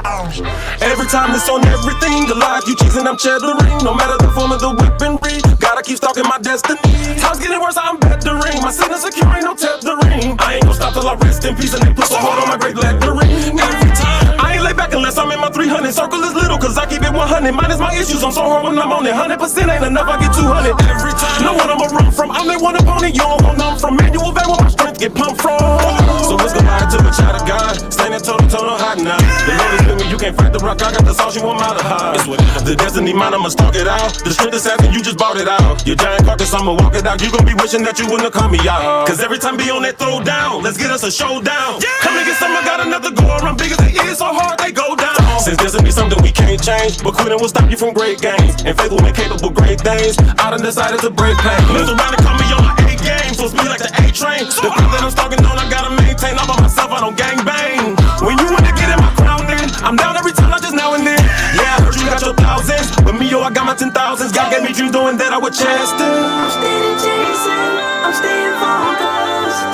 Every time it's on everything, the lies you cheesing, I'm cheddaring. No matter the form of the weaponry, gotta keep stalking my destiny. Time's getting worse, I'm bettering. My sin is secure, ain't no tethering. I ain't gon' stop till I rest in peace and they put a hold on my great lettering. Every time, I ain't lay back unless I'm in my 300. Circle is little, cause I keep it 100. Minus my issues, I'm so hard when I'm on it. 100% ain't enough, I get 200. Every time, know what I'ma run from. I'm that one opponent, you don't want none from. Manual van where my strength get pumped from. So let's go lie to the child of God. Standing toe to toe, no hiding now. The Lord is with me, you can't fight the rock. I got the sauce, you want my to hide. The destiny mine, I'ma stalk it out. The strength is asking, you just bought it out. Your giant carcass, I'ma walk it out. You gon' be wishing that you wouldn't have called me out. Cause every time be on that throw down, let's get us a showdown. Come and get some, I got another go around. Big as it is, so hard they go down. Since destiny something we can't change, but quitting will stop you from great gains. And faith will make capable great things. I done decided to break pain. Lives around and call me on my A game, so speed like the A train. The thing that I'm stalking on, I gotta maintain. I'm by myself, I don't gang bang. When you wanna get in my crown, then I'm down every time, not just now and then. Yeah, I heard you got your thousands, but me, yo, I got my 10,000s. God gave me dreams doing that I would chase them. I'm steady chasing, I'm staying focused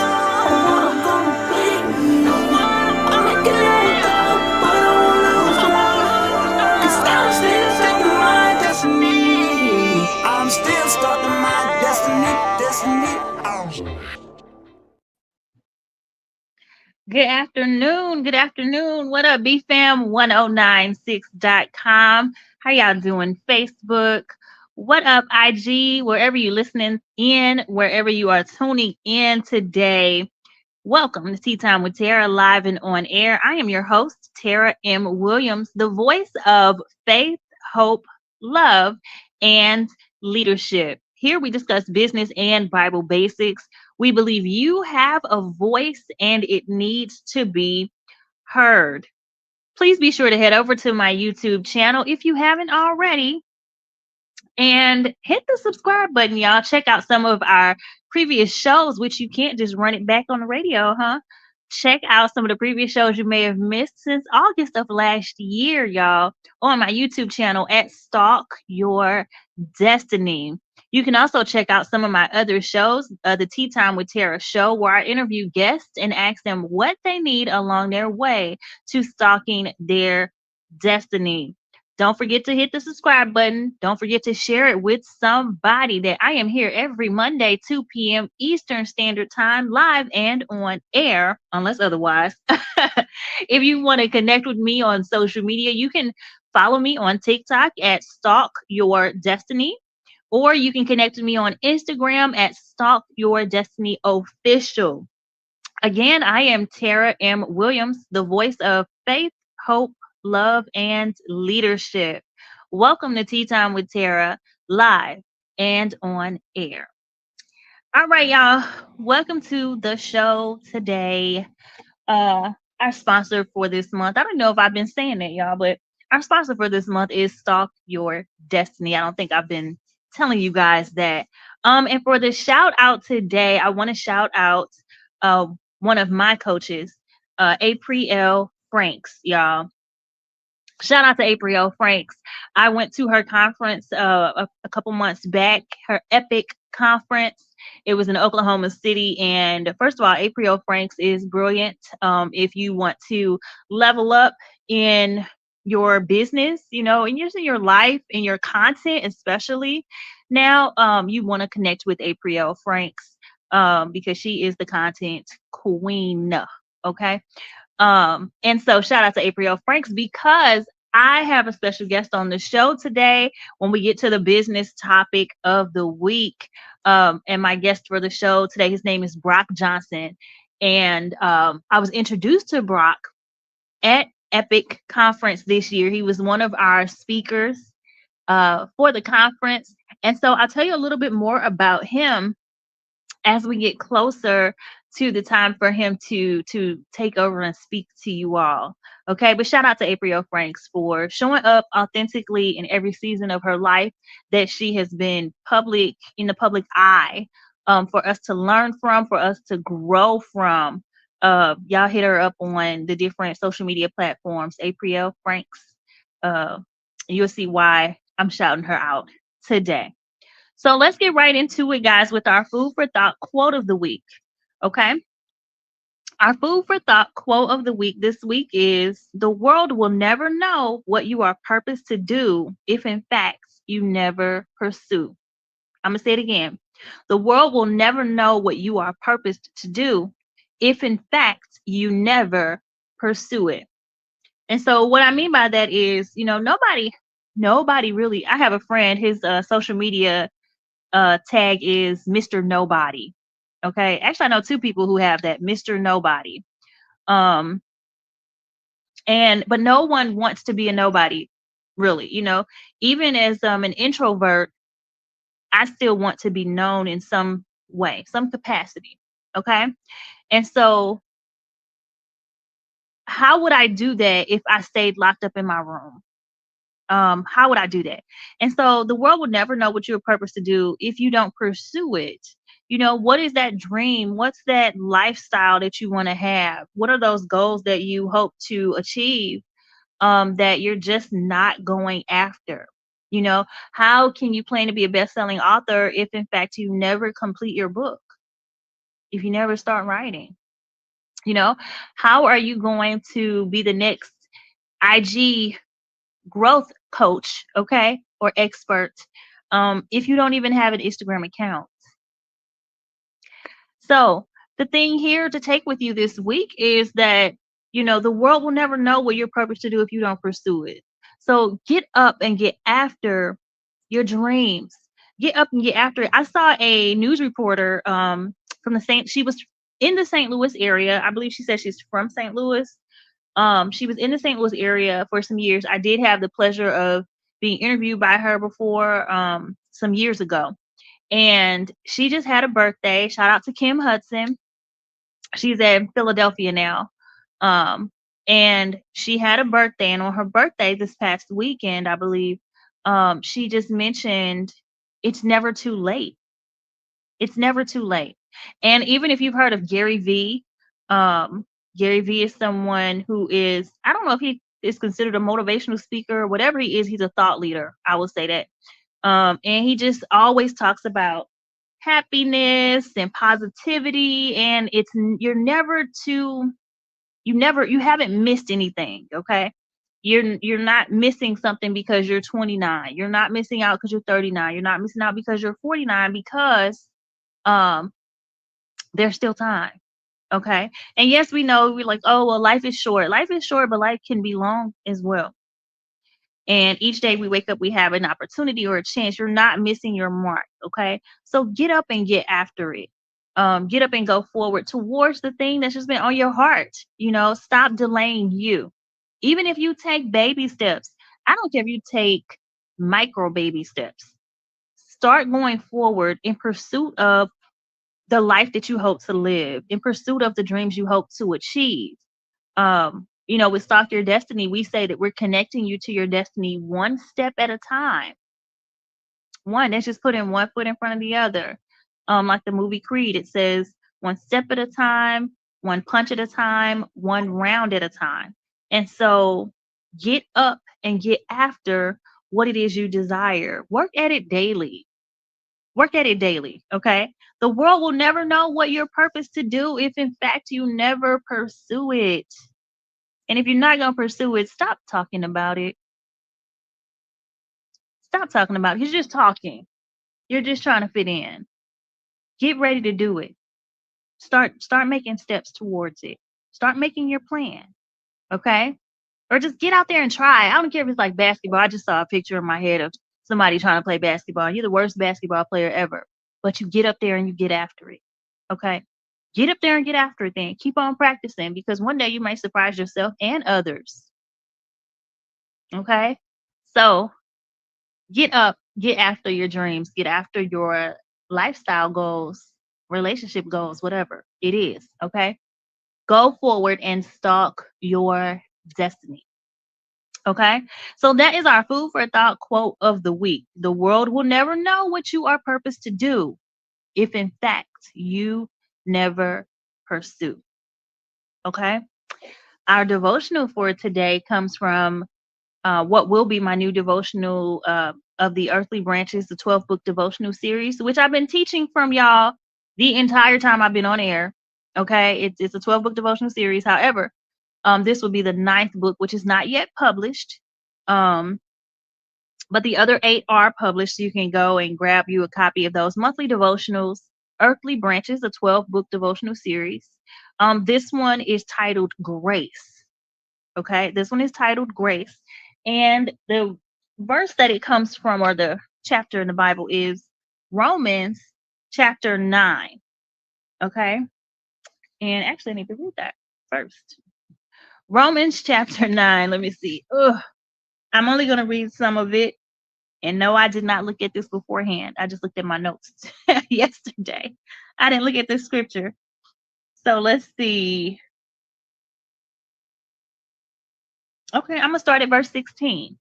on what I'm gonna be. I'm making it up, but I won't lose my. Cause I'm still stuck in my destiny. I'm still stuck in my destiny. Good afternoon. Good afternoon. What up, BFAM1096.com? How y'all doing? Facebook. What up, IG? Wherever you're listening in, wherever you are tuning in today. Welcome to Tea Time with Tara, live and on air. I am your host, Tara M. Williams, the voice of faith, hope, love, and leadership. Here we discuss business and Bible basics. We believe you have a voice and it needs to be heard. Please be sure to head over to my YouTube channel if you haven't already and hit the subscribe button, y'all. Check out some of our previous shows, which you can't just run it back on the radio, huh? Check out some of the previous shows you may have missed since August of last year, y'all, on my YouTube channel at Stalk Your Destiny. You can also check out some of my other shows, the Tea Time with Tara show, where I interview guests and ask them what they need along their way to stalking their destiny. Don't forget to hit the subscribe button. Don't forget to share it with somebody. That I am here every Monday, 2 p.m. Eastern Standard Time, live and on air, unless otherwise. If you want to connect with me on social media, you can follow me on TikTok at Stalk Your Destiny. Or you can connect with me on Instagram at Stalk Your Destiny Official. Again, I am Tara M. Williams, the voice of faith, hope, love, and leadership. Welcome to Tea Time with Tara, live and on air. All right, y'all. Welcome to the show today. Our sponsor for this month, I don't know if I've been saying that, y'all, but our sponsor for this month is Stalk Your Destiny. I don't think I've been telling you guys that. And for the shout out today, I want to shout out one of my coaches, April Franks, y'all. Shout out to April Franks. I went to her conference a couple months back, her Epic conference. It was in Oklahoma City. And first of all, April Franks is brilliant. If you want to level up in your business, you know, and just in your life, in your content, especially now, you want to connect with April Franks because she is the content queen. Okay. And so shout out to April Franks because I have a special guest on the show today when we get to the business topic of the week. And my guest for the show today, his name is Brock Johnson. And I was introduced to Brock at Epic Conference this year. He was one of our speakers for the conference. And so I'll tell you a little bit more about him as we get closer to the time for him to take over and speak to you all. Okay, but shout out to April Franks for showing up authentically in every season of her life that she has been public, in the public eye, for us to learn from, for us to grow from. Y'all hit her up on the different social media platforms, April Franks. You'll see why I'm shouting her out today. So let's get right into it, guys, with our food for thought quote of the week. Okay. Our food for thought quote of the week this week is: the world will never know what you are purposed to do if in fact you never pursue. I'm going to say it again. The world will never know what you are purposed to do if in fact you never pursue it. And so what I mean by that is, nobody really. I have a friend, his social media tag is Mr. Nobody. Okay. Actually, I know two people who have that, Mr. Nobody. Um, but no one wants to be a nobody, really. Even as an introvert, I still want to be known in some way, some capacity. Okay. And so how would I do that if I stayed locked up in my room? How would I do that? And so the world would never know what you're purposed to do if you don't pursue it. What is that dream? What's that lifestyle that you want to have? What are those goals that you hope to achieve, that you're just not going after? How can you plan to be a best-selling author if in fact you never complete your book, if you never start writing? How are you going to be the next IG growth coach, okay, or expert, if you don't even have an Instagram account? So the thing here to take with you this week is that, the world will never know what you're purposed to do if you don't pursue it. So get up and get after your dreams. Get up and get after it. I saw a news reporter from she was in the St. Louis area. I believe she said she's from St. Louis. She was in the St. Louis area for some years. I did have the pleasure of being interviewed by her before, some years ago. And she just had a birthday. Shout out to Kim Hudson. She's in Philadelphia now. And she had a birthday. And on her birthday this past weekend, I believe, she just mentioned it's never too late. It's never too late. And even if you've heard of Gary Vee, Gary Vee is someone who is, I don't know if he is considered a motivational speaker or whatever he is, he's a thought leader. I will say that. And he just always talks about happiness and positivity, and you haven't missed anything. Okay. You're not missing something because you're 29. You're not missing out because you're 39. You're not missing out because you're 49, because there's still time. Okay. And yes, we know, we're like, oh, well, life is short. Life is short, but life can be long as well. And each day we wake up, we have an opportunity or a chance. You're not missing your mark. Okay. So get up and get after it. Get up and go forward towards the thing that's just been on your heart. Stop delaying you. Even if you take baby steps, I don't care if you take micro baby steps. Start going forward in pursuit of the life that you hope to live, in pursuit of the dreams you hope to achieve. With Stalk Your Destiny, we say that we're connecting you to your destiny one step at a time. That's just putting one foot in front of the other. Like the movie Creed, it says one step at a time, one punch at a time, one round at a time. And so get up and get after what it is you desire. Work at it daily. Work at it daily, okay? The world will never know what you're purposed to do if in fact you never pursue it. And if you're not going to pursue it, stop talking about it. Stop talking about it. You're just talking. You're just trying to fit in. Get ready to do it. Start making steps towards it. Start making your plan, okay? Or just get out there and try. I don't care if it's like basketball. I just saw a picture in my head of somebody trying to play basketball. You're the worst basketball player ever, but you get up there and you get after it, okay? Get up there and get after it then. Keep on practicing, because one day you might surprise yourself and others, okay? So get up, get after your dreams, get after your lifestyle goals, relationship goals, whatever it is, okay? Go forward and stalk your destiny. Okay, so that is our food for thought quote of the week. The world will never know what you are purposed to do if in fact you never pursue. Okay, our devotional for today comes from what will be my new devotional of the Earthly Branches, the 12-book devotional series, which I've been teaching from y'all the entire time I've been on air. Okay, it's a 12-book devotional series. However, this will be the 9th book, which is not yet published. But the other 8 are published, so you can go and grab you a copy of those monthly devotionals. Earthly Branches, a 12-book devotional series. This one is titled Grace. Okay, this one is titled Grace, and the verse that it comes from, or the chapter in the Bible, is Romans chapter 9. Okay, and actually I need to read that first. Romans chapter 9. Let me see. I'm only going to read some of it. And no, I did not look at this beforehand. I just looked at my notes yesterday. I didn't look at this scripture. So let's see. Okay, I'm going to start at verse 16.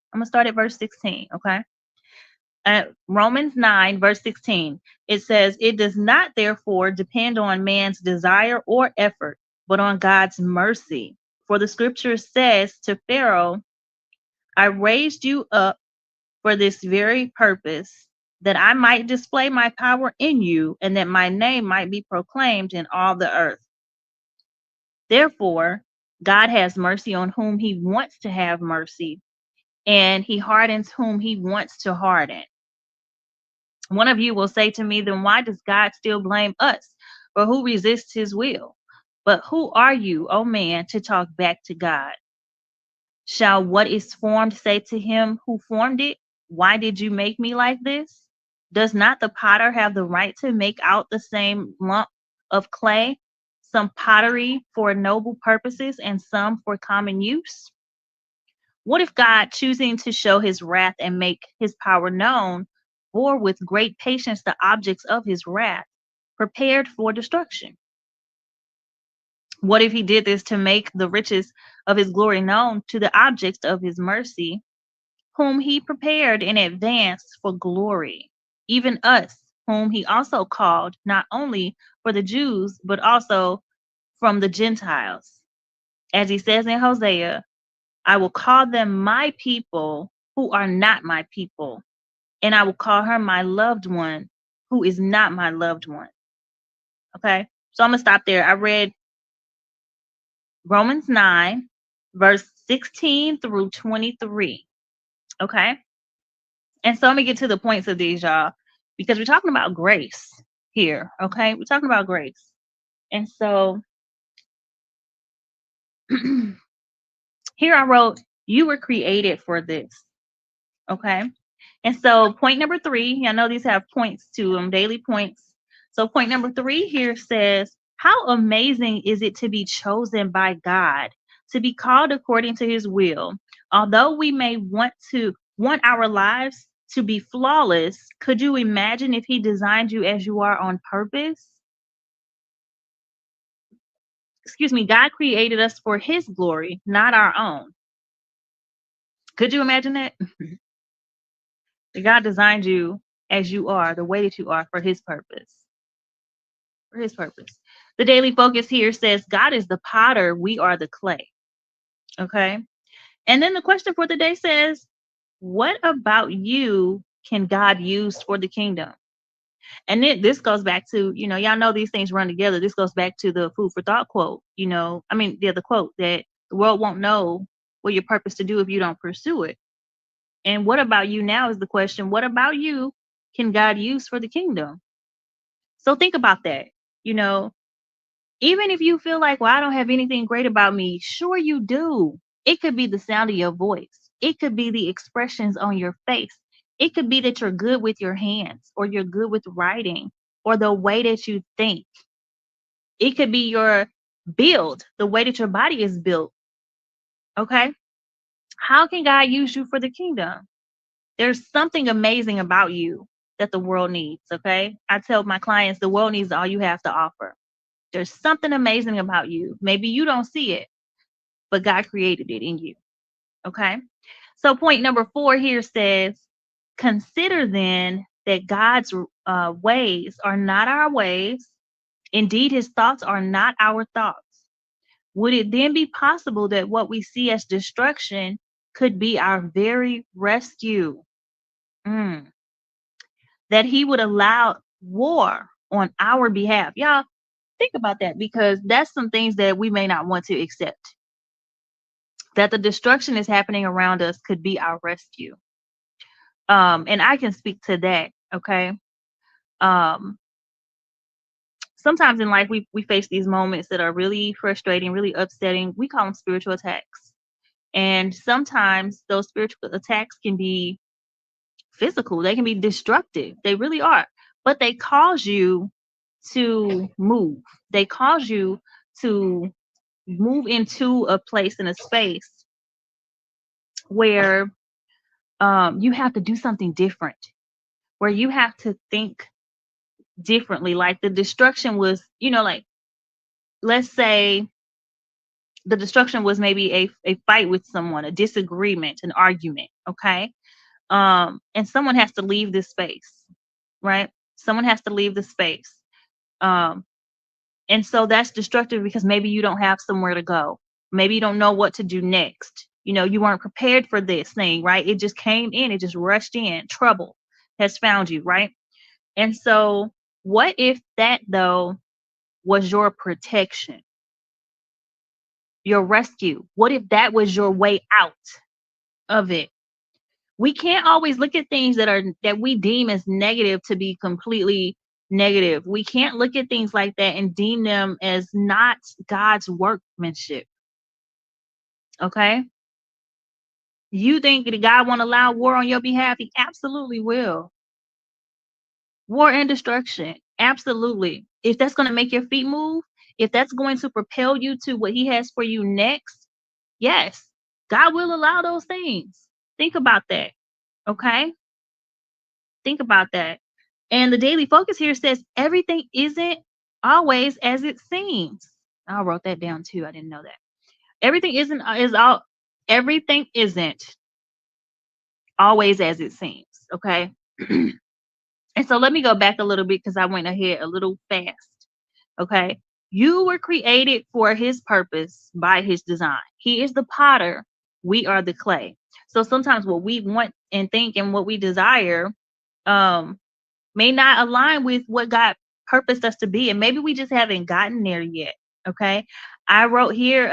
Okay. Romans 9, verse 16. It says, "It does not therefore depend on man's desire or effort, but on God's mercy. For the scripture says to Pharaoh, I raised you up for this very purpose, that I might display my power in you, and that my name might be proclaimed in all the earth. Therefore, God has mercy on whom he wants to have mercy, and he hardens whom he wants to harden." One of you will say to me, then why does God still blame us? For who resists his will? But who are you, O man, to talk back to God? Shall what is formed say to him who formed it, why did you make me like this? Does not the potter have the right to make out the same lump of clay, some pottery for noble purposes and some for common use? What if God, choosing to show his wrath and make his power known, bore with great patience the objects of his wrath, prepared for destruction? What if he did this to make the riches of his glory known to the objects of his mercy, whom he prepared in advance for glory, even us, whom he also called, not only for the Jews, but also from the Gentiles? As he says in Hosea, I will call them my people who are not my people, and I will call her my loved one who is not my loved one. Okay, so I'm going to stop there. I read Romans 9, verse 16 through 23. Okay. And so let me get to the points of these, y'all, because we're talking about grace here. Okay. We're talking about grace. And so here I wrote, you were created for this. Okay. And so point number 3, I know these have points to them, daily points. So point number 3 here says, how amazing is it to be chosen by God, to be called according to his will? Although we may want our lives to be flawless, could you imagine if he designed you as you are on purpose? Excuse me, God created us for his glory, not our own. Could you imagine that? God designed you as you are, the way that you are, for his purpose. For his purpose. The daily focus here says, God is the potter, we are the clay. Okay. And then the question for the day says, what about you can God use for the kingdom? And this goes back to, y'all know these things run together. This goes back to the food for thought quote, the quote that the world won't know what your purpose to do if you don't pursue it. And what about you now is the question. What about you can God use for the kingdom? So think about that. Even if you feel like, well, I don't have anything great about me, sure you do. It could be the sound of your voice. It could be the expressions on your face. It could be that you're good with your hands, or you're good with writing, or the way that you think. It could be your build, the way that your body is built. Okay? How can God use you for the kingdom? There's something amazing about you that the world needs. Okay? I tell my clients, the world needs all you have to offer. There's something amazing about you. Maybe you don't see it, but God created it in you. Okay. So point number 4 here says, consider then that God's ways are not our ways. Indeed, his thoughts are not our thoughts. Would it then be possible that what we see as destruction could be our very rescue? That he would allow war on our behalf. Y'all, Think about that, because that's some things that we may not want to accept. That the destruction is happening around us could be our rescue. And I can speak to that. Okay. Um, Sometimes in life we face these moments that are really frustrating, really upsetting. We call them spiritual attacks. And sometimes those spiritual attacks can be physical, they can be destructive. They really are. But they cause you to move. They cause you to move into a place, in a space where you have to do something different, where you have to think differently. Like the destruction was, like, let's say the destruction was maybe a fight with someone, a disagreement, an argument. Okay. And someone has to leave this space, right? Someone has to leave the space. Um, and so that's destructive because maybe you don't have somewhere to go. Maybe you don't know what to do next. You weren't prepared for this thing, right? It just came in, it just rushed in. Trouble has found you, right? And so, what if that, though, was your protection, your rescue? What if that was your way out of it? We can't always look at things that we deem as negative to be completely negative. We can't look at things like that and deem them as not God's workmanship. Okay? You think that God won't allow war on your behalf? He absolutely will. War and destruction. Absolutely. If that's going to make your feet move, if that's going to propel you to what he has for you next, yes, God will allow those things. Think about that. Okay? Think about that. And the daily focus here says everything isn't always as it seems. I wrote that down too. I didn't know that. Everything isn't always as it seems. Okay. And so let me go back a little bit because I went ahead a little fast. Okay. You were created for his purpose by his design. He is the potter. We are the clay. So sometimes what we want and think and what we desire may not align with what God purposed us to be. And maybe we just haven't gotten there yet. Okay. I wrote here,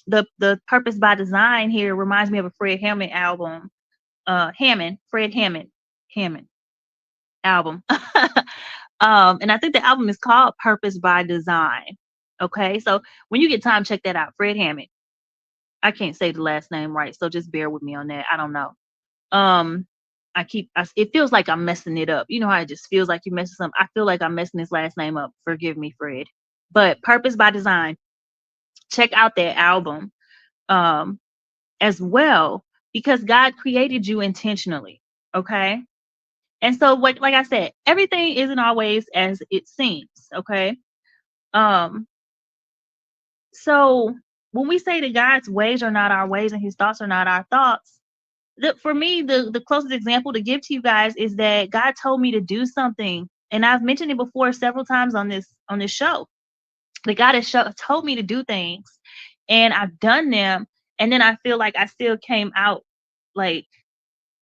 the purpose by design here reminds me of a Fred Hammond album. Fred Hammond album. And I think the album is called Purpose by Design. Okay. So when you get time, check that out. Fred Hammond. I can't say the last name right, so just bear with me on that. I don't know. It feels like I'm messing it up. You know how it just feels like you're messing something. I feel like I'm messing his last name up. Forgive me, Fred. But Purpose by Design, check out that album as well, because God created you intentionally. Okay. And so like I said, everything isn't always as it seems. Okay. Um, so when we say that God's ways are not our ways and his thoughts are not our thoughts, for me, the closest example to give to you guys is that God told me to do something, and I've mentioned it before several times on this show. That God has told me to do things, and I've done them, and then I feel like I still came out like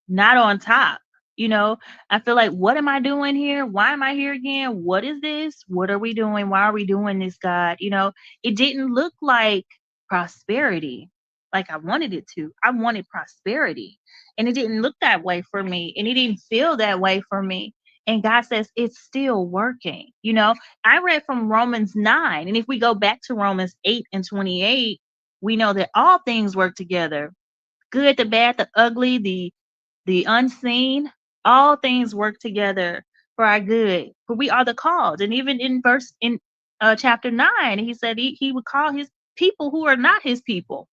not on top. I feel like, what am I doing here? Why am I here again? What is this? What are we doing? Why are we doing this, God? It didn't look like prosperity like I wanted it to. I wanted prosperity, and it didn't look that way for me, and it didn't feel that way for me. And God says it's still working. I read from Romans 9, and if we go back to Romans 8 and 28, we know that all things work together. Good, the bad, the ugly, the unseen, all things work together for our good. For we are the called. And even in chapter 9, he said he would call his people who are not his people.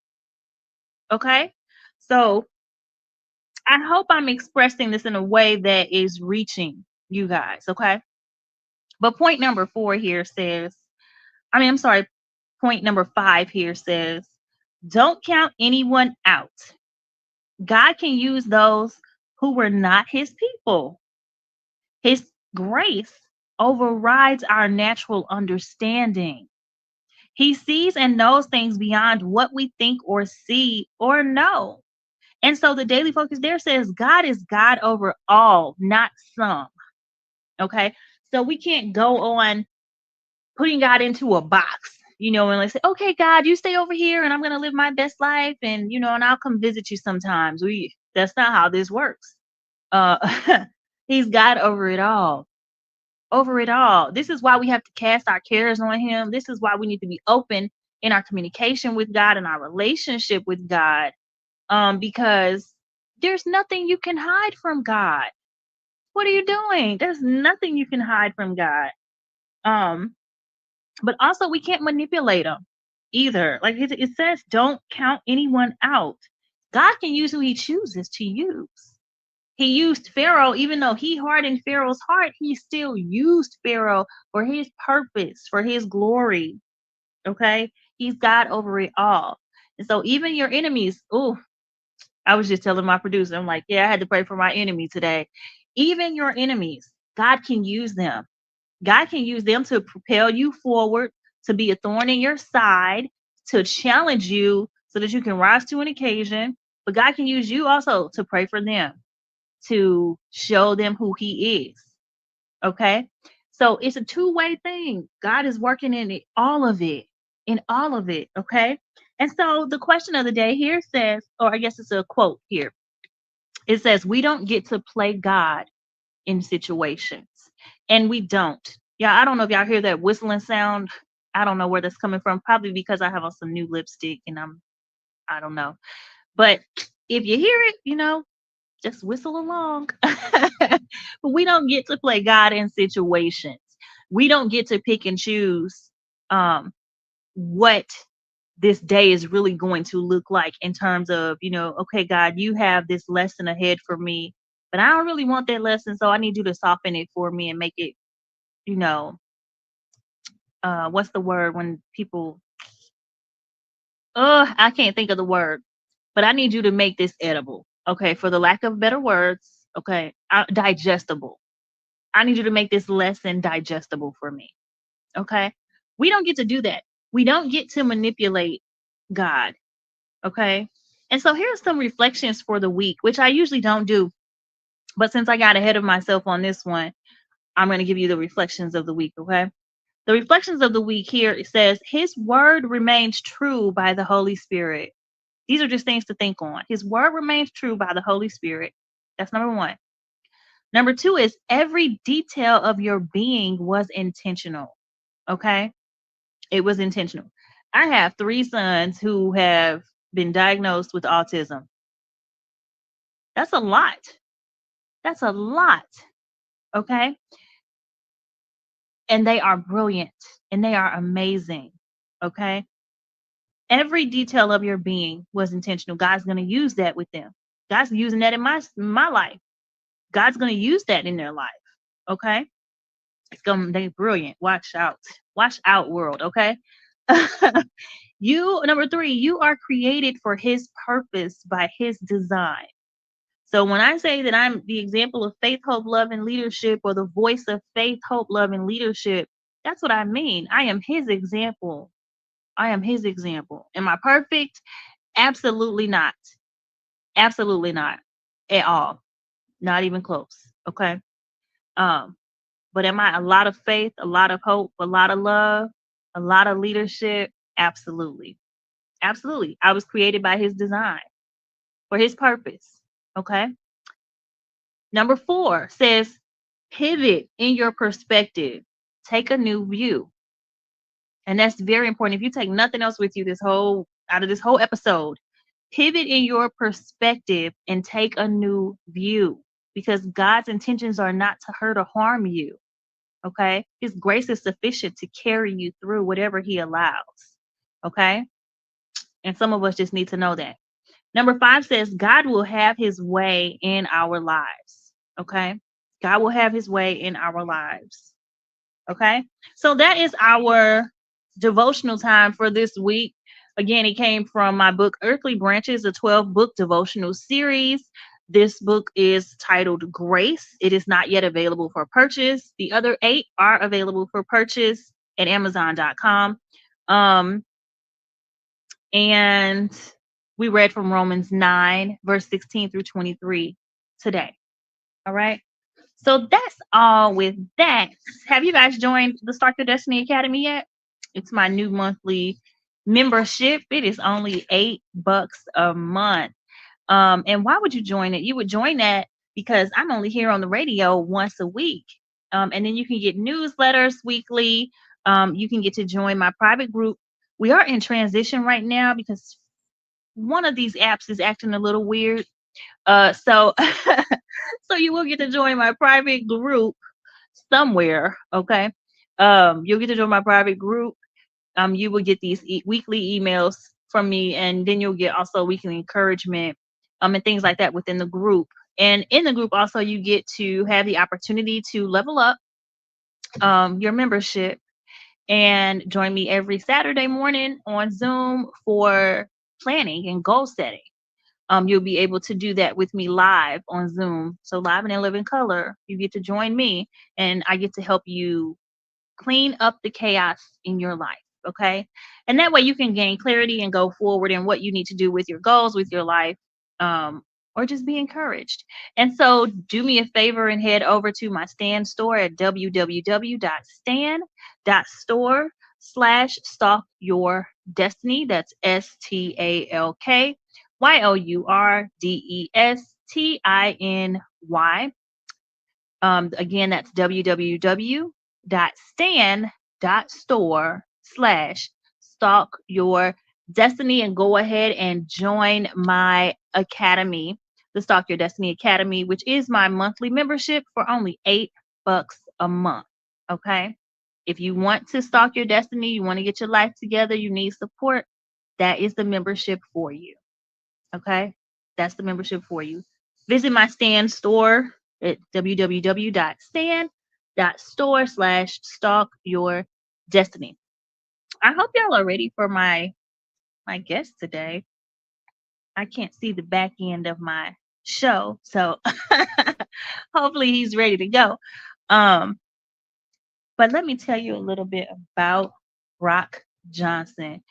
Okay? So I hope I'm expressing this in a way that is reaching you guys. Okay? But point number 5 here says, don't count anyone out. God can use those who were not his people. His grace overrides our natural understanding. He sees and knows things beyond what we think or see or know. And so the daily focus there says God is God over all, not some. Okay. So we can't go on putting God into a box, and like say, okay, God, you stay over here and I'm going to live my best life. And, and I'll come visit you sometimes. That's not how this works. He's God over it all. Over it all. This is why we have to cast our cares on him. This is why we need to be open in our communication with God and our relationship with God. Because there's nothing you can hide from God. What are you doing? There's nothing you can hide from God. But also we can't manipulate him either. Like it says, don't count anyone out. God can use who he chooses to use. He used Pharaoh, even though he hardened Pharaoh's heart, he still used Pharaoh for his purpose, for his glory. Okay? He's God over it all. And so even your enemies, I was just telling my producer, I'm like, yeah, I had to pray for my enemy today. Even your enemies, God can use them. God can use them to propel you forward, to be a thorn in your side, to challenge you so that you can rise to an occasion. But God can use you also to pray for them, to show them who he is. Okay? So it's a two-way thing. God is working in all of it. Okay? And so the question of the day here says, or I guess it's a quote here. It says, we don't get to play God in situations. And we don't. Yeah, I don't know if y'all hear that whistling sound. I don't know where that's coming from. Probably because I have on some new lipstick and I don't know. But if you hear it, just whistle along. But we don't get to play God in situations. We don't get to pick and choose what this day is really going to look like in terms of, okay, God, you have this lesson ahead for me, but I don't really want that lesson. So I need you to soften it for me and make it, what's the word when people, I can't think of the word, but I need you to make this edible. Okay. For the lack of better words. Okay. Digestible. I need you to make this lesson digestible for me. Okay. We don't get to do that. We don't get to manipulate God. Okay. And so here's some reflections for the week, which I usually don't do. But since I got ahead of myself on this one, I'm going to give you the reflections of the week. Okay. The reflections of the week here, it says, his word remains true by the Holy Spirit. These are just things to think on. His word remains true by the Holy Spirit. That's number one. Number two is every detail of your being was intentional. Okay. It was intentional. I have 3 sons who have been diagnosed with autism. That's a lot. That's a lot. Okay. And they are brilliant and they are amazing. Okay. Every detail of your being was intentional. God's going to use that with them. God's using that in my life. God's going to use that in their life. Okay. They're brilliant. Watch out, world. Okay. Number 3, you are created for his purpose by his design. So when I say that I'm the example of faith, hope, love, and leadership, or the voice of faith, hope, love, and leadership, that's what I mean. I am his example. I am his example. Am I perfect? Absolutely not. Absolutely not at all. Not even close. Okay. But am I a lot of faith, a lot of hope, a lot of love, a lot of leadership? Absolutely. Absolutely. I was created by his design for his purpose. Okay. Number 4 says, pivot in your perspective. Take a new view. And that's very important. If you take nothing else with you out of this whole episode, pivot in your perspective and take a new view, because God's intentions are not to hurt or harm you. Okay. His grace is sufficient to carry you through whatever he allows. Okay. And some of us just need to know that. Number 5 says, God will have his way in our lives. Okay. God will have his way in our lives. Okay. So that is our devotional time for this week. Again, it came from my book, Earthly Branches, a 12-book devotional series. This book is titled Grace. It is not yet available for purchase. The other 8 are available for purchase at Amazon.com. And we read from Romans 9, verse 16 through 23 today. All right. So that's all with that. Have you guys joined the Start Your Destiny Academy yet? It's my new monthly membership. It is only $8 a month. And why would you join it? You would join that because I'm only here on the radio once a week. And then you can get newsletters weekly. You can get to join my private group. We are in transition right now because one of these apps is acting a little weird. So so you will get to join my private group somewhere. Okay. You'll get to join my private group. You will get these weekly emails from me, and then you'll get also weekly encouragement, and things like that within the group. And in the group, also, you get to have the opportunity to level up your membership and join me every Saturday morning on Zoom for planning and goal setting. You'll be able to do that with me live on Zoom. So live and in living color, you get to join me, and I get to help you clean up the chaos in your life. Okay. And that way you can gain clarity and go forward in what you need to do with your goals, with your life, or just be encouraged. And so do me a favor and head over to my Stan store at www.stan.store/stalk your destiny. That's STALKYOURDESTINY. Again, that's www.stan.store/stalk your destiny, and go ahead and join my academy, the Stalk Your Destiny Academy, which is my monthly membership for only $8 a month. Okay. If you want to stalk your destiny, you want to get your life together, you need support, that is the membership for you. Okay. That's the membership for you. Visit my Stan store at www.stan.store/stalk your destiny. I hope y'all are ready for my guest today. I can't see the back end of my show, so hopefully he's ready to go. But let me tell you a little bit about Brock Johnson.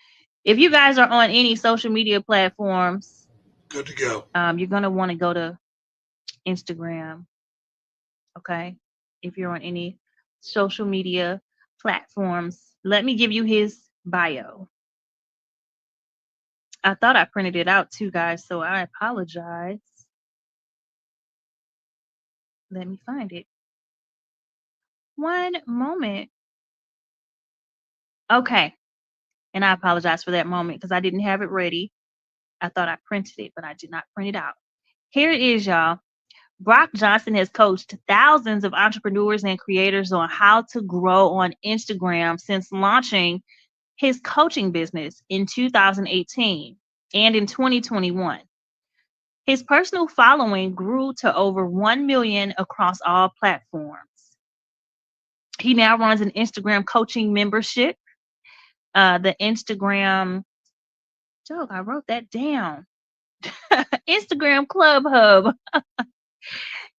If you guys are on any social media platforms, good to go. You're gonna want to go to Instagram. Okay. If you're on any social media platforms, let me give you his bio. I thought I printed it out too, guys, so I apologize. Let me find it. One moment. Okay. And I apologize for that moment because I didn't have it ready. I thought I printed it, but I did not print it out. Here it is, y'all. Brock Johnson has coached thousands of entrepreneurs and creators on how to grow on Instagram since launching his coaching business in 2018 and in 2021. His personal following grew to over 1 million across all platforms. He now runs an Instagram coaching membership. The Instagram, I wrote that down. Instagram Club Hub.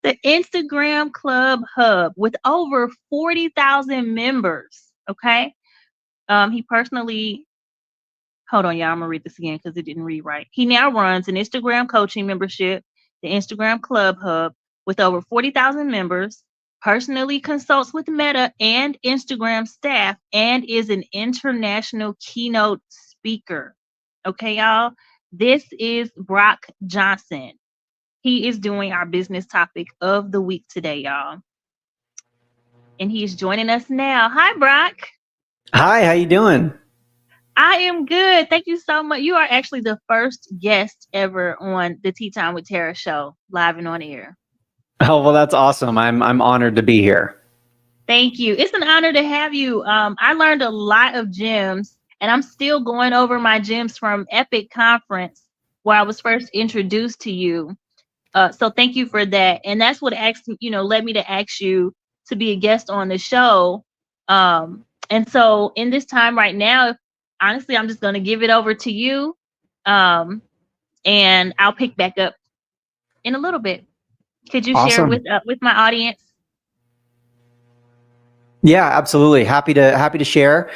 The Instagram Club Hub with over 40,000 members. Okay. He personally, hold on, y'all. I'm going to read this again because it didn't read right. He now runs an Instagram coaching membership, the Instagram Club Hub, with over 40,000 members, personally consults with Meta and Instagram staff, and is an international keynote speaker. Okay, y'all. This is Brock Johnson. He is doing our business topic of the week today, y'all. And he's joining us now. Hi, Brock. Hi, how you doing? I am good. Thank you so much. You are actually the first guest ever on the Tea Time with Tara show, live and on air. Oh, well, that's awesome. I'm honored to be here. Thank you. It's an honor to have you. I learned a lot of gems, and I'm still going over my gems from Epic Conference where I was first introduced to you. So thank you for that. And that's what led me to ask you to be a guest on the show. And so in this time right now, honestly, I'm just going to give it over to you. And I'll pick back up in a little bit. Could you share with my audience? Yeah, absolutely. Happy to share.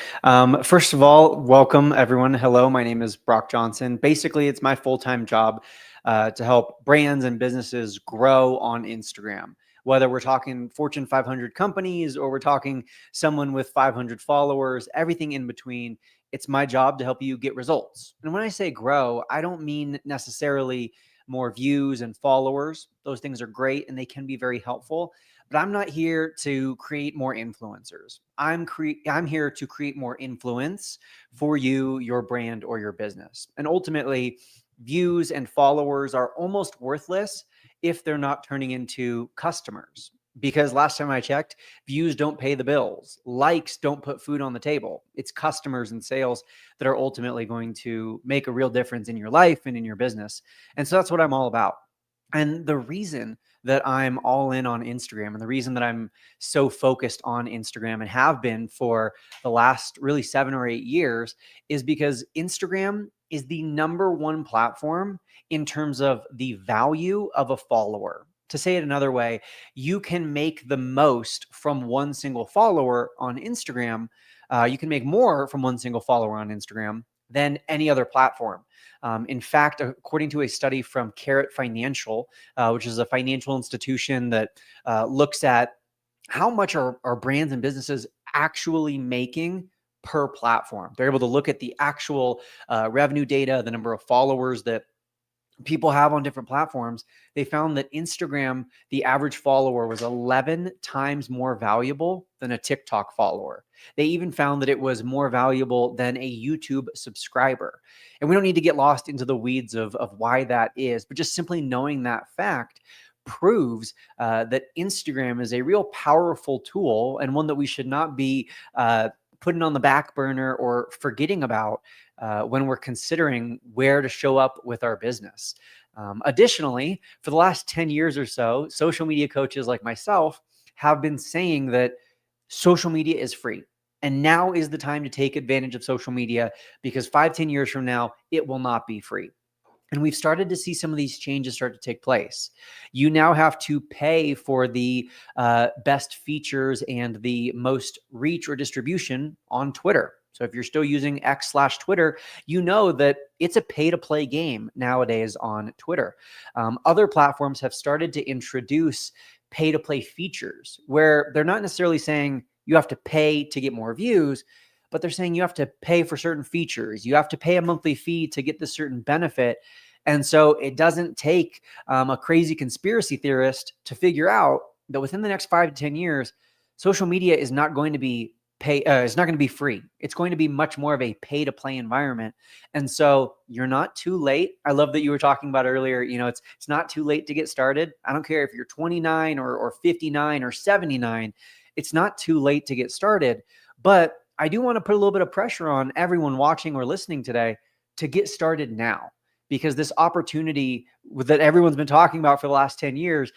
First of all, welcome everyone. Hello, my name is Brock Johnson. Basically, it's my full-time job to help brands and businesses grow on Instagram. whether we're talking Fortune 500 companies or we're talking someone with 500 followers, everything in between. It's my job to help you get results. And when I say grow, I don't mean necessarily more views and followers. Those things are great and they can be very helpful, but I'm not here to create more influencers. I'm here to create more influence for you, your brand, or your business. And ultimately, views and followers are almost worthless if they're not turning into customers. Because last time I checked, views don't pay the bills. Likes don't put food on the table. It's customers and sales that are ultimately going to make a real difference in your life and in your business. And so that's what I'm all about. And the reason that I'm all in on Instagram and the reason that I'm so focused on Instagram and have been for the last really 7 or 8 years is because Instagram is the number one platform in terms of the value of a follower. To say it another way, you can make the most from one single follower on Instagram. You can make more from one single follower on Instagram than any other platform. In fact, according to a study from Carrot Financial, which is a financial institution that looks at how much are brands and businesses actually making per platform. They're able to look at the actual revenue data, the number of followers that people have on different platforms. They found that Instagram, the average follower was 11 times more valuable than a TikTok follower. They even found that it was more valuable than a YouTube subscriber. And we don't need to get lost into the weeds of why that is, but just simply knowing that fact proves that Instagram is a real powerful tool and one that we should not be putting on the back burner or forgetting about when we're considering where to show up with our business. Additionally, for the last 10 years or so, social media coaches like myself have been saying that social media is free. And now is the time to take advantage of social media because 5-10 years from now, it will not be free. And we've started to see some of these changes start to take place. You now have to pay for the best features and the most reach or distribution on Twitter. So if you're still using X/Twitter, you know that it's a pay-to-play game nowadays on Twitter. Other platforms have started to introduce pay-to-play features where they're not necessarily saying you have to pay to get more views, but they're saying you have to pay for certain features. You have to pay a monthly fee to get this certain benefit. And so it doesn't take a crazy conspiracy theorist to figure out that within the next 5 to 10 years, social media is not going to be it's not going to be free. It's going to be much more of a pay to play environment. And so you're not too late. I love that you were talking about earlier, it's not too late to get started. I don't care if you're 29 or 59 or 79, it's not too late to get started. But I do want to put a little bit of pressure on everyone watching or listening today to get started now, because this opportunity that everyone's been talking about for the last 10 years,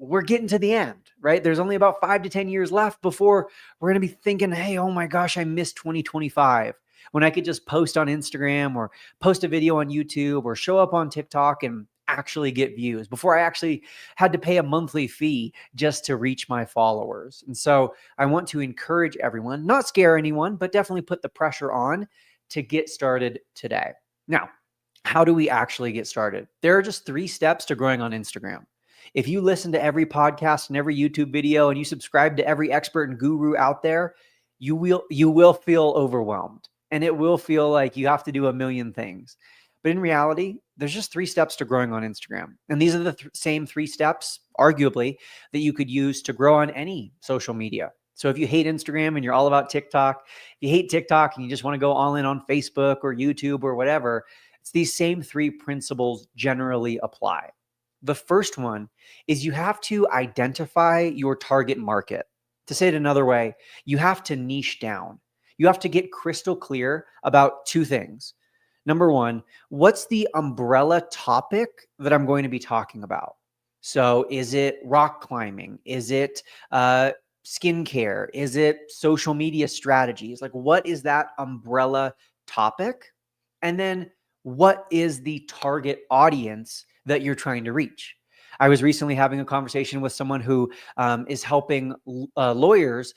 we're getting to the end, right? There's only about 5 to 10 years left before we're going to be thinking, hey, oh my gosh, I missed 2025 when I could just post on Instagram or post a video on YouTube or show up on TikTok and actually get views before I actually had to pay a monthly fee just to reach my followers. And so I want to encourage everyone, not scare anyone, but definitely put the pressure on to get started today. Now, how do we actually get started? There are just 3 steps to growing on Instagram. If you listen to every podcast and every YouTube video and you subscribe to every expert and guru out there, you will feel overwhelmed and it will feel like you have to do a million things. But in reality, there's just 3 steps to growing on Instagram. And these are the same 3 steps, arguably, that you could use to grow on any social media. So if you hate Instagram and you're all about TikTok, if you hate TikTok and you just want to go all in on Facebook or YouTube or whatever, it's these same 3 principles generally apply. The first one is you have to identify your target market. To say it another way, you have to niche down. You have to get crystal clear about 2 things. Number 1, what's the umbrella topic that I'm going to be talking about? So is it rock climbing? Is it skincare? Is it social media strategies? Like, what is that umbrella topic? And then what is the target audience that you're trying to reach? I was recently having a conversation with someone who is helping lawyers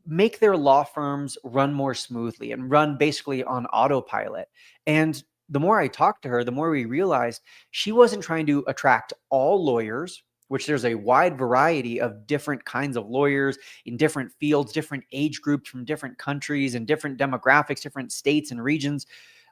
make their law firms run more smoothly and run basically on autopilot. And the more I talked to her, the more we realized she wasn't trying to attract all lawyers which there's a wide variety of different kinds of lawyers in different fields, different age groups from different countries and different demographics, different states and regions.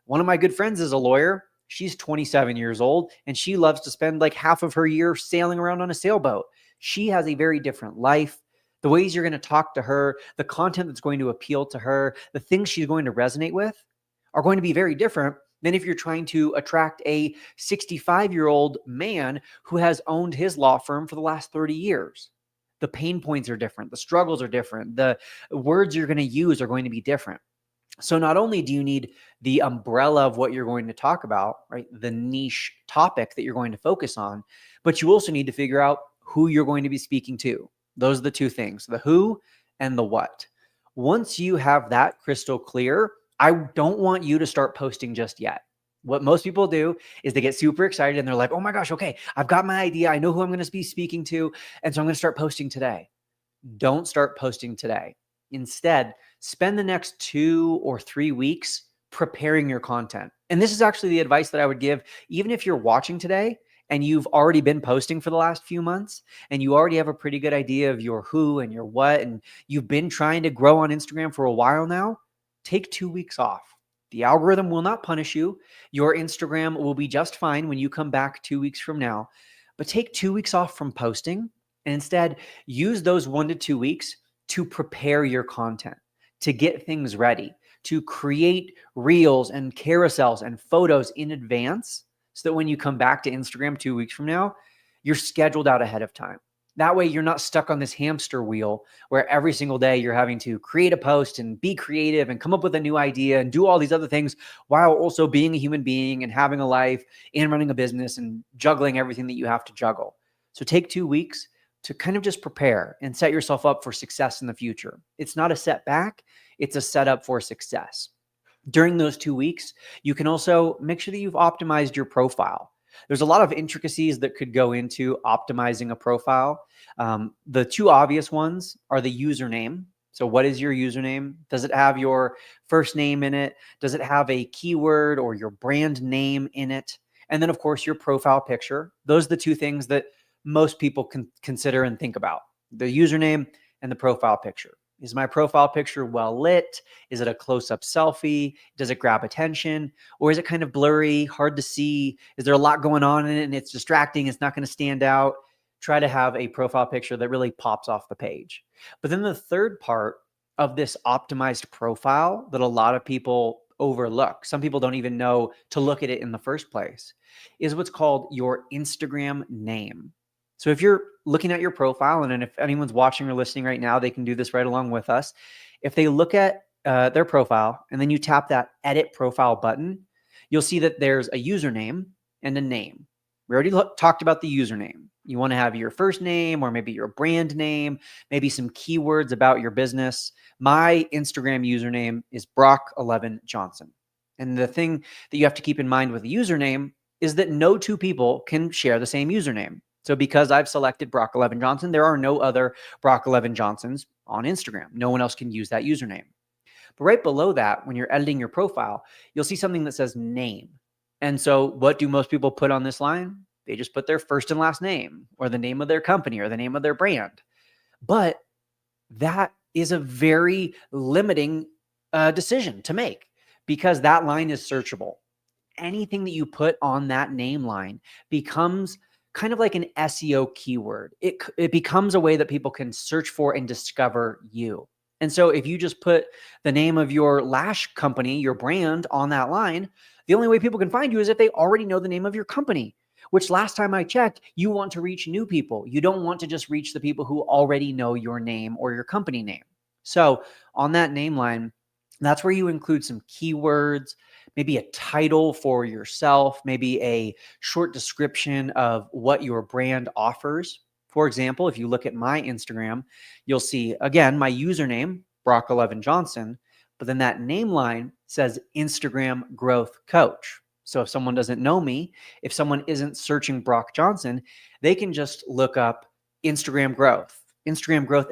One of my good friends is a lawyer. She's 27 years old, and she loves to spend like half of her year sailing around on a sailboat. She has a very different life. The ways you're going to talk to her, the content that's going to appeal to her, the things she's going to resonate with are going to be very different than if you're trying to attract a 65-year-old man who has owned his law firm for the last 30 years. The pain points are different. The struggles are different. The words you're going to use are going to be different. So not only do you need the umbrella of what you're going to talk about, right? The niche topic that you're going to focus on, but you also need to figure out who you're going to be speaking to. Those are the two things, the who and the what. Once you have that crystal clear, I don't want you to start posting just yet. What most people do is they get super excited and they're like, oh my gosh, okay, I've got my idea. I know who I'm going to be speaking to. And so I'm going to start posting today. Don't start posting today. Instead, spend the next 2 or 3 weeks preparing your content. And this is actually the advice that I would give, even if you're watching today and you've already been posting for the last few months and you already have a pretty good idea of your who and your what, and you've been trying to grow on Instagram for a while now, take 2 weeks off. The algorithm will not punish you. Your Instagram will be just fine when you come back 2 weeks from now. But take 2 weeks off from posting and instead use those 1 to 2 weeks to prepare your content, to get things ready, to create reels and carousels and photos in advance so that when you come back to Instagram 2 weeks from now, you're scheduled out ahead of time. That way you're not stuck on this hamster wheel where every single day you're having to create a post and be creative and come up with a new idea and do all these other things while also being a human being and having a life and running a business and juggling everything that you have to juggle. So take 2 weeks to kind of just prepare and set yourself up for success in the future. It's not a setback, it's a setup for success. During those 2 weeks, you can also make sure that you've optimized your profile. There's a lot of intricacies that could go into optimizing a profile. The two obvious ones are the username. So what is your username? Does it have your first name in it? Does it have a keyword or your brand name in it? And then, of course, your profile picture. Those are the two things that most people can consider and think about: the username and the profile picture. Is my profile picture well lit? Is it a close-up selfie? Does it grab attention? Or is it kind of blurry, hard to see? Is there a lot going on in it and it's distracting? It's not going to stand out. Try to have a profile picture that really pops off the page. But then the third part of this optimized profile that a lot of people overlook, some people don't even know to look at it in the first place, is what's called your Instagram name. So if you're looking at your profile, and if anyone's watching or listening right now, they can do this right along with us. If they look at their profile and then you tap that edit profile button, you'll see that there's a username and a name. We already talked about the username. You want to have your first name or maybe your brand name, maybe some keywords about your business. My Instagram username is Brock11 Johnson. And the thing that you have to keep in mind with the username is that no two people can share the same username. So because I've selected Brock11 Johnson, there are no other Brock11 Johnsons on Instagram. No one else can use that username. But right below that, when you're editing your profile, you'll see something that says name. And so what do most people put on this line? They just put their first and last name or the name of their company or the name of their brand. But that is a very limiting decision to make because that line is searchable. Anything that you put on that name line becomes kind of like an SEO keyword. It becomes a way that people can search for and discover you. And so if you just put the name of your lash company, your brand on that line, the only way people can find you is if they already know the name of your company, which last time I checked, you want to reach new people. You don't want to just reach the people who already know your name or your company name. So on that name line, that's where you include some keywords, maybe a title for yourself, maybe a short description of what your brand offers. For example, if you look at my Instagram, you'll see, again, my username, Brock11 Johnson, but then that name line says Instagram Growth Coach. So if someone doesn't know me, if someone isn't searching Brock Johnson, they can just look up Instagram Growth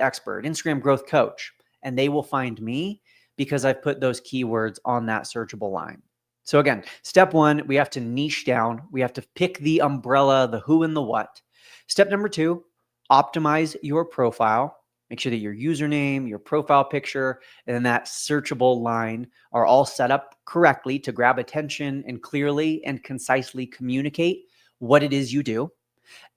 Expert, Instagram Growth Coach, and they will find me because I've put those keywords on that searchable line. So again, step one, we have to niche down. We have to pick the umbrella, the who and the what. Step number 2, optimize your profile. Make sure that your username, your profile picture, and then that searchable line are all set up correctly to grab attention and clearly and concisely communicate what it is you do.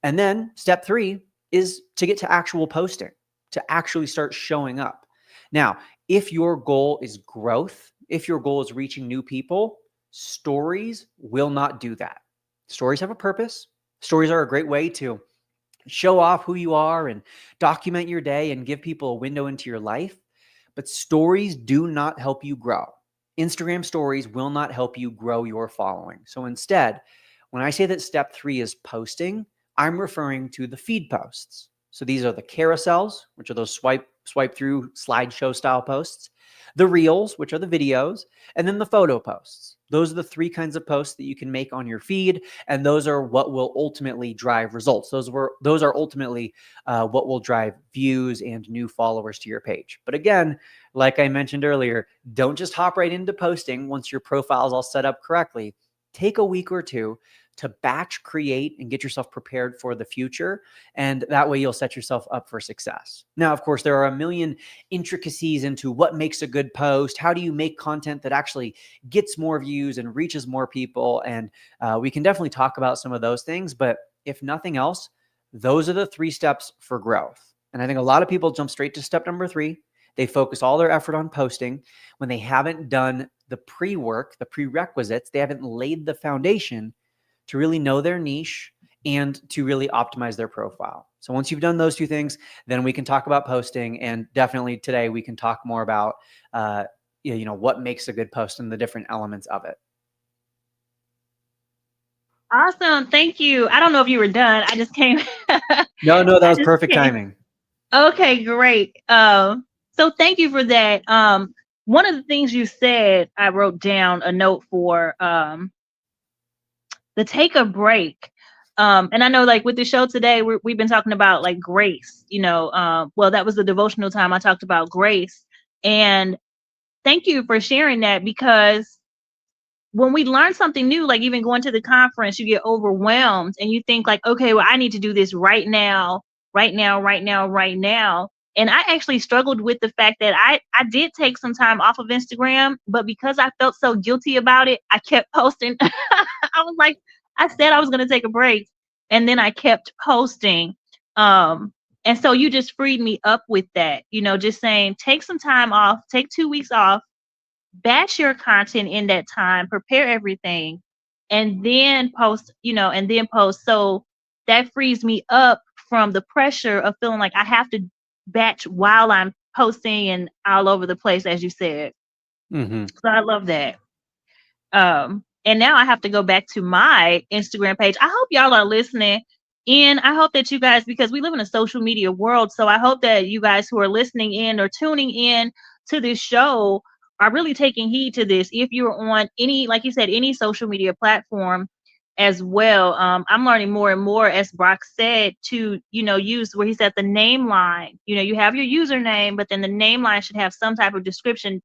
And then step 3 is to get to actual posting, to actually start showing up. Now, if your goal is growth, if your goal is reaching new people, stories will not do that. Stories have a purpose. Stories are a great way to show off who you are and document your day and give people a window into your life. But stories do not help you grow. Instagram stories will not help you grow your following. So instead, when I say that step 3 is posting, I'm referring to the feed posts. So these are the carousels, which are those swipe through slideshow style posts, the reels, which are the videos, and then the photo posts. Those are the 3 kinds of posts that you can make on your feed, and those are what will ultimately drive results. Those are ultimately what will drive views and new followers to your page. But again, like I mentioned earlier, don't just hop right into posting once your profile is all set up correctly. Take a week or 2 to batch create and get yourself prepared for the future. And that way you'll set yourself up for success. Now, of course, there are a million intricacies into what makes a good post. How do you make content that actually gets more views and reaches more people? And we can definitely talk about some of those things. But if nothing else, those are the 3 steps for growth. And I think a lot of people jump straight to step number 3. They focus all their effort on posting when they haven't done the pre-work, the prerequisites. They haven't laid the foundation to really know their niche and to really optimize their profile. So once you've done those 2 things, then we can talk about posting. And definitely today we can talk more about, what makes a good post and the different elements of it. Awesome. Thank you. I don't know if you were done. I just came. No, that was perfect timing. Okay, great. So thank you for that. One of the things you said, I wrote down a note for, the take a break. And I know like with the show today, we've been talking about like grace, well, that was the devotional time. I talked about grace, and thank you for sharing that, because when we learn something new, like even going to the conference, you get overwhelmed and you think like, okay, well, I need to do this right now, right now, right now, right now. And I actually struggled with the fact that I did take some time off of Instagram, but because I felt so guilty about it, I kept posting. I was like, I said I was going to take a break, and then I kept posting. And so you just freed me up with that, just saying, take some time off, take 2 weeks off, batch your content in that time, prepare everything, and then post, So that frees me up from the pressure of feeling like I have to batch while I'm posting and all over the place, as you said. Mm-hmm. So I love that. And now I have to go back to my Instagram page. I hope y'all are listening. And I hope that you guys, because we live in a social media world, so I hope that you guys who are listening in or tuning in to this show are really taking heed to this. If you're on any, like you said, any social media platform as well, I'm learning more and more, as Brock said, to, use where he said the name line. You have your username, but then the name line should have some type of description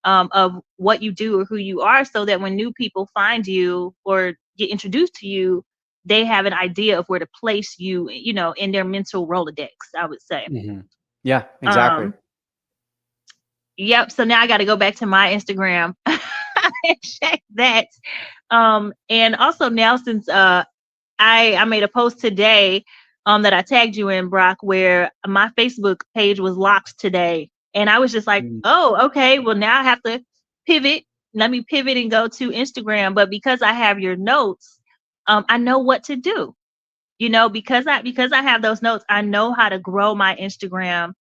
of what you do or who you are, so that when new people find you or get introduced to you, they have an idea of where to place you, in their mental Rolodex, I would say. Mm-hmm. Yeah, exactly. Yep. So now I got to go back to my Instagram and check that. And also now, since I made a post today that I tagged you in, Brock, where my Facebook page was locked today. And I was just like, oh, okay, well, now I have to pivot. Let me pivot and go to Instagram. But because I have your notes, I know what to do. Because I have those notes, I know how to grow my Instagram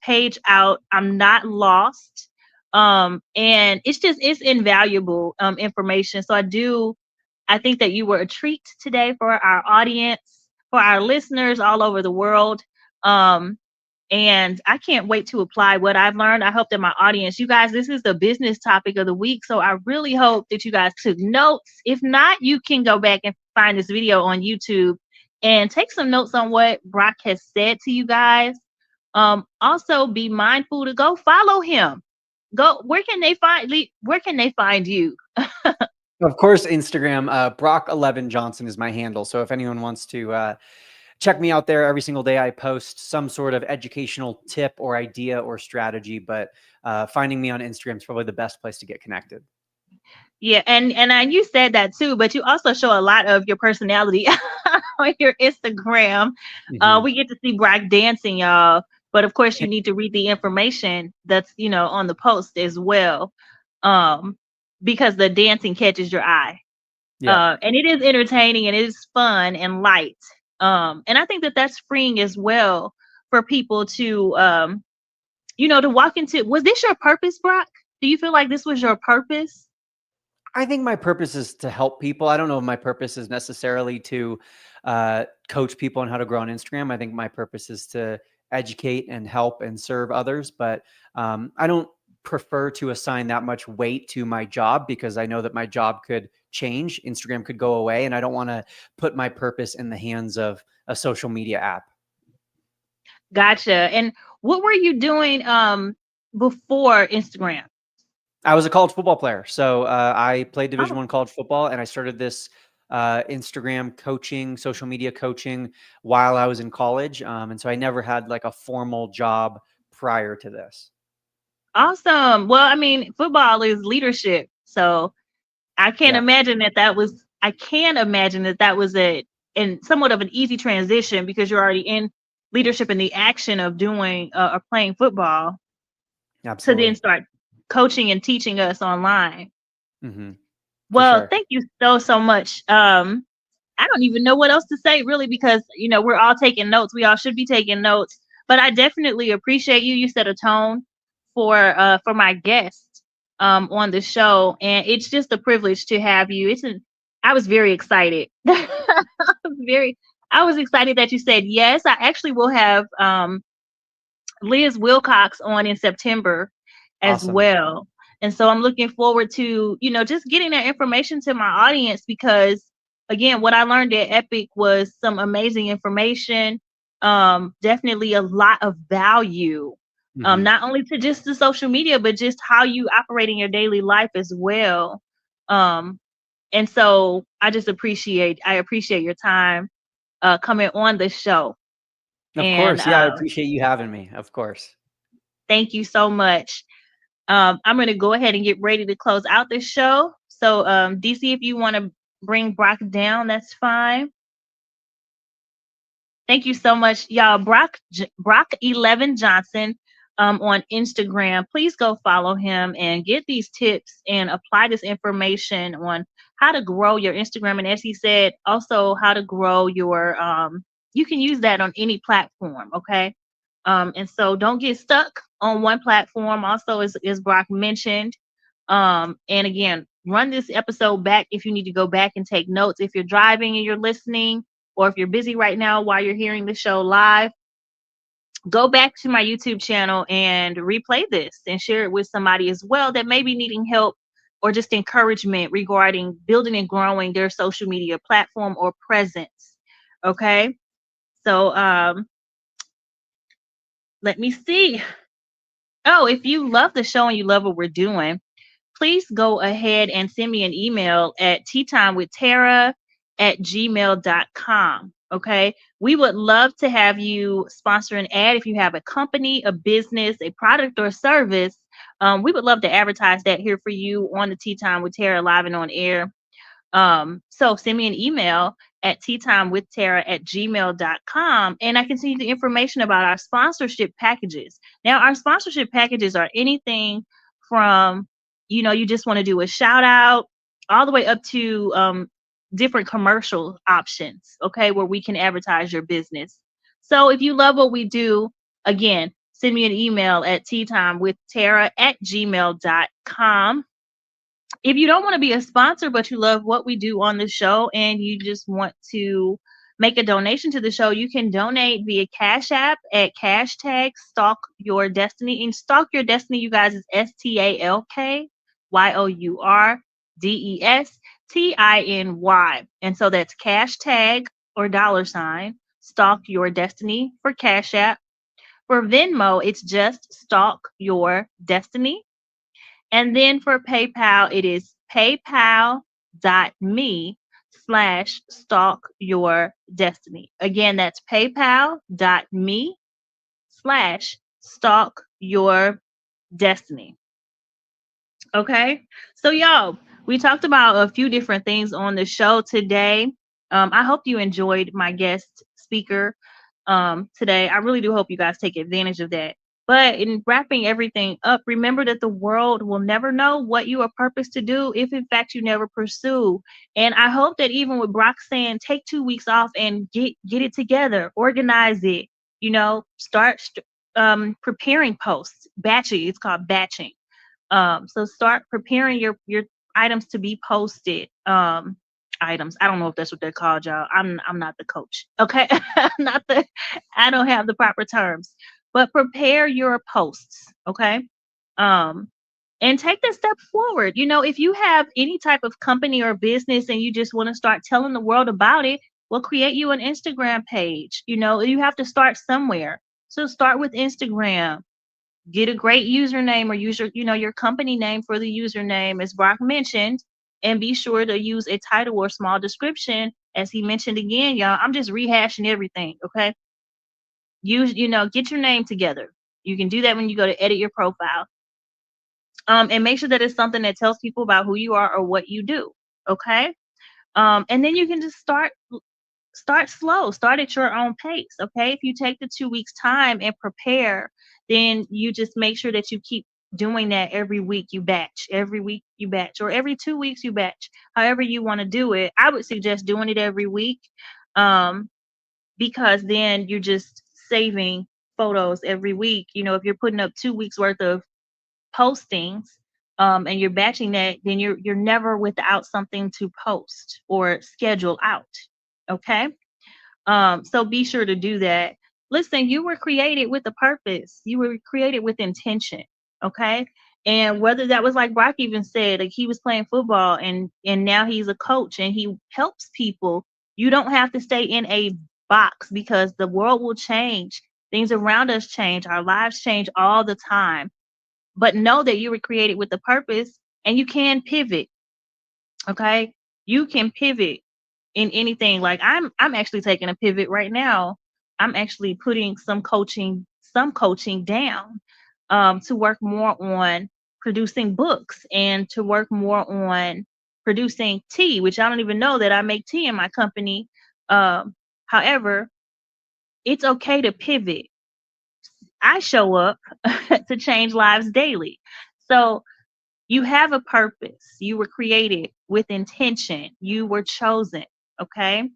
page out. I'm not lost. And it's invaluable information. So I think that you were a treat today for our audience, for our listeners all over the world. And I can't wait to apply what I've learned. I hope that my audience, you guys, this is the business topic of the week. So I really hope that you guys took notes. If not, you can go back and find this video on YouTube and take some notes on what Brock has said to you guys. Also be mindful to go follow him. Where can they find you? Of course, Instagram, Brock11 Johnson is my handle. So if anyone wants to check me out there. Every single day I post some sort of educational tip or idea or strategy, but finding me on Instagram is probably the best place to get connected. Yeah, and you said that too, but you also show a lot of your personality on your Instagram. Mhm. We get to see Brock dancing, y'all. But of course, you need to read the information that's on the post as well, because the dancing catches your eye. Yeah. And it is entertaining and it is fun and light. And I think that that's freeing as well for people to to walk into. Was this your purpose, Brock? Do you feel like this was your purpose? I think my purpose is to help people. I don't know if my purpose is necessarily to coach people on how to grow on Instagram. I think my purpose is to educate and help and serve others. But I don't prefer to assign that much weight to my job because I know that my job could change. Instagram could go away. And I don't want to put my purpose in the hands of a social media app. Gotcha. And what were you doing before Instagram? I was a college football player. So I played Division Oh, I college football, and I started this Instagram coaching, social media coaching while I was in college. And so I never had like a formal job prior to this. awesome. Well, I mean, football is leadership. So I can't Yeah. imagine I can imagine that was and somewhat of an easy transition because you're already in leadership in the action of doing or playing football to then Absolutely. start coaching and teaching us online. Hmm. For Well, sure. thank you so much. I don't even know what else to say really because we're all taking notes. We all should be taking notes. But I definitely appreciate you. You set a tone for my guest on the show, and it's just a privilege to have you. I was very excited. I was excited that you said yes. I actually will have Liz Wilcox on in September as Awesome. well. And so I'm looking forward to, just getting that information to my audience because again, what I learned at Epic was some amazing information, definitely a lot of value, Hmm. not only to just the social media, but just how you operate in your daily life as well. Um, and so I appreciate your time coming on the show. Of And course. Yeah. I appreciate you having me. Of course. thank you so much. I'm going to go ahead and get ready to close out this show. So, DC, if you want to bring Brock down, that's fine. Thank you so much, y'all. Brock 11 Johnson on Instagram. Please go follow him and get these tips and apply this information on how to grow your Instagram. And as he said, also how to grow your. You can use that on any platform. Okay. And so don't get stuck on one platform. Also, as Brock mentioned, and again, run this episode back if you need to go back and take notes. If you're driving and you're listening, or if you're busy right now while you're hearing the show live, go back to my YouTube channel and replay this and share it with somebody as well that may be needing help or just encouragement regarding building and growing their social media platform or presence. Okay. So let me see. Oh, if you love the show and you love what we're doing, please go ahead and send me an email at teatimewithtara@gmail.com. Okay. We would love to have you sponsor an ad if you have a company, a business, a product or service. We would love to advertise that here for you on the Tea Time with Tara live and on air. So send me an email at teatimewithtara@gmail.com and I can send you the information about our sponsorship packages. Now, our sponsorship packages are anything from, you just want to do a shout out all the way up to different commercial options, okay, where we can advertise your business. So if you love what we do, again, send me an email at teatimewithtara@gmail.com. If you don't want to be a sponsor, but you love what we do on the show and you just want to make a donation to the show, you can donate via Cash App at hashtag Stalk Your Destiny. And Stalk Your Destiny, you guys, is STALKYOURDESTINY. And so that's hashtag or $ Stalk Your Destiny for Cash App. For Venmo, it's just Stalk Your Destiny. And then for PayPal, it is paypal.me/Tara paypal.me/stalk your destiny. Again, that's paypal.me/stalk your destiny. Okay. So, y'all, we talked about a few different things on the show today. I hope you enjoyed my guest speaker today. I really do hope you guys take advantage of that. But in wrapping everything up, remember that the world will never know what you are purposed to do if, in fact, you never pursue. And I hope that even with Brock saying take 2 weeks off and get it together, organize it, start preparing posts, batching. It's called batching. So start preparing your items to be posted. Items. I don't know if that's what they're called, y'all. I'm not the coach. Okay. I don't have the proper terms. But prepare your posts. Okay. Um, and take that step forward. If you have any type of company or business and you just want to start telling the world about it, well, create you an Instagram page. You have to start somewhere. So start with Instagram. Get a great username or use your company name for the username, as Brock mentioned, and be sure to use a title or small description, as he mentioned again, y'all. I'm just rehashing everything, okay? Get your name together. You can do that when you go to edit your profile. And make sure that it's something that tells people about who you are or what you do, okay? And then you can just start slow, start at your own pace. Okay. If you take the 2 weeks time and prepare, then you just make sure that you keep doing that. Every week you batch, or every 2 weeks you batch, however you want to do it. I would suggest doing it every week, because then you're just saving photos every week. If you're putting up 2 weeks worth of postings, and you're batching that, then you're never without something to post or schedule out. Okay. So be sure to do that. Listen, you were created with a purpose. You were created with intention. Okay. And whether that was like Brock even said, like he was playing football and now he's a coach and he helps people. You don't have to stay in a box, because the world will change. Things around us change. Our lives change all the time. But know that you were created with a purpose and you can pivot. Okay. You can pivot in anything. Like I'm actually taking a pivot right now. I'm actually putting some coaching down, to work more on producing books and to work more on producing tea, which I don't even know that I make tea in my company. However, it's okay to pivot. I show up to change lives daily. So you have a purpose. You were created with intention. You were chosen. Okay.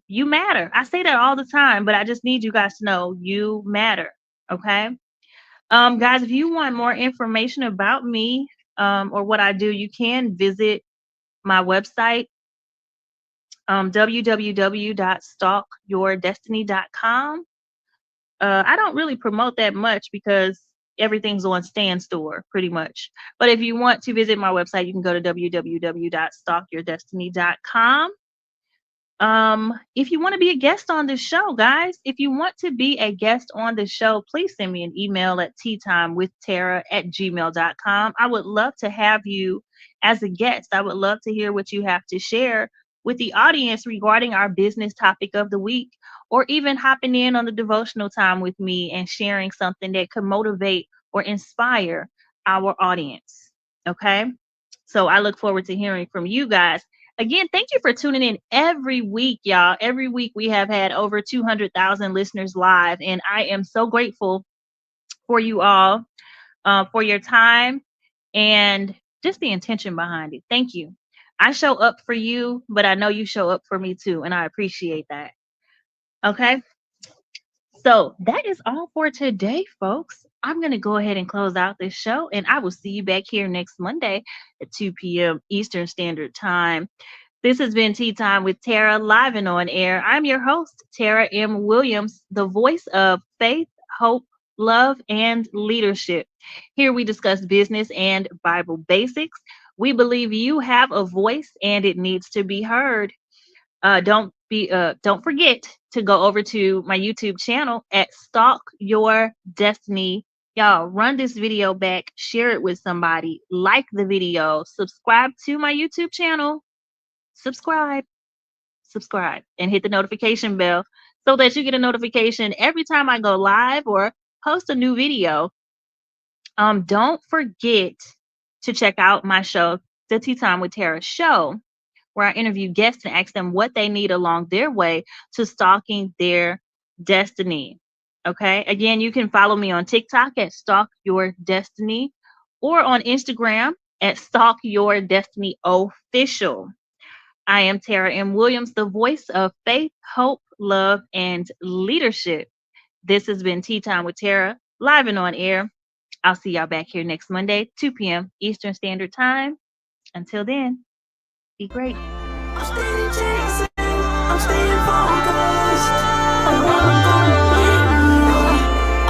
You matter. I say that all the time, but I just need you guys to know you matter. Okay. Guys, if you want more information about me, or what I do, you can visit my website, www.stalkyourdestiny.com. I don't really promote that much because everything's on Stan Store pretty much. But if you want to visit my website, you can go to www.stalkyourdestiny.com. If you want to be a guest on the show, guys, if you want to be a guest on the show, please send me an email at teatimewithtara@gmail.com. I would love to have you as a guest. I would love to hear what you have to share with the audience regarding our business topic of the week, or even hopping in on the devotional time with me and sharing something that could motivate or inspire our audience. Okay. So I look forward to hearing from you guys. Again, thank you for tuning in every week, y'all. Every week we have had over 200,000 listeners live, and I am so grateful for you all, for your time and just the intention behind it. Thank you. I show up for you, but I know you show up for me too, and I appreciate that. Okay. So that is all for today, folks. I'm going to go ahead and close out this show, and I will see you back here next Monday at 2 p.m. Eastern Standard Time. This has been Tea Time with Tara, live and on air. I'm your host, Tara M. Williams, the voice of faith, hope, love, and leadership. Here we discuss business and Bible basics. We believe you have a voice and it needs to be heard. Don't forget to go over to my YouTube channel at Stalk Your Destiny. Y'all, run this video back, share it with somebody, like the video, subscribe to my YouTube channel subscribe, and hit the notification bell so that you get a notification every time I go live or post a new video. Don't forget to check out my show, the Tea Time with Tara show, where I interview guests and ask them what they need along their way to stalking their destiny. Okay. Again, you can follow me on TikTok at Stalk Your Destiny or on Instagram at Stalk Your Destiny Official. I am Tara M. Williams, the voice of faith, hope, love, and leadership. This has been Tea Time with Tara, live and on air. I'll see y'all back here next Monday, 2 p.m. Eastern Standard Time. Until then, be great. I'm staying chasing, I'm staying focused on what I'm gonna be.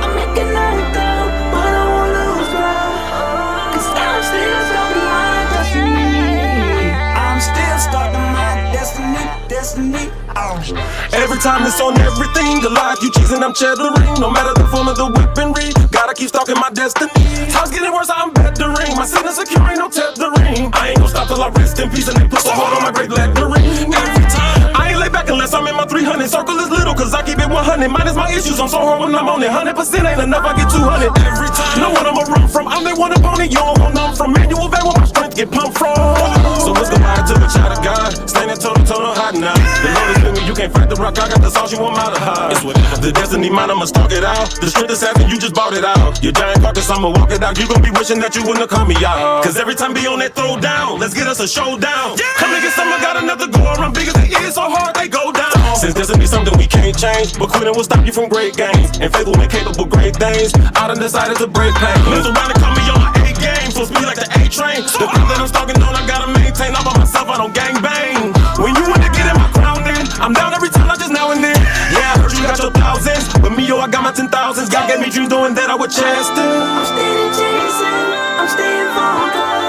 I'm making that down, but I won't lose ground. 'Cause I'm still stuck in my destiny. I'm still stuck in my destiny. Every time it's on everything, alive, you cheesing, I'm cheddaring. No matter the form of the weaponry, gotta keep stalking my destiny. Time's getting worse, I'm bettering. My sin is secure, ain't no tethering. I ain't gonna stop till I rest in peace and they put the hold on my great lettering. Every time, I ain't lay back unless I'm in my 300. Circle is little, cause I keep it 100. Mine is my issues, I'm so hard when I'm on it. 100% ain't enough, I get 200. Every time, know what I'ma run from. I'm that one opponent, you don't want none from. Manual van where my strength get pumped from. So let's go back to the child of God. Standing toe to toe, no hiding out. The Lord is with me, you can't fight the rock. I got the sauce, you want out of high. It's whatever. The destiny mine, I'ma stalk it out. The strength is having, you just bought it out. Your giant carcass, I'ma walk it out. You gon' be wishing that you wouldn't have called me out. Cause every time be on that throw down, let's get us a showdown. Come and get some, I got another go around. Big as it is, so hard they go down. Since destiny something we can't change, but quitting will stop you from great gains. And faith will make capable great things. I done decided to break pain. Lives around and call me on my A game. So speed like the A train. The path that I'm stalking on, I gotta maintain. I'm by myself, I don't gang bang. When you want to get in my crown, then I'm down every time, not just now and then. Yeah, I heard you got your thousands, but me, yo, I got my 10,000s. God gave me dreams doing that I would chase them. I'm staying chasing, I'm staying focused.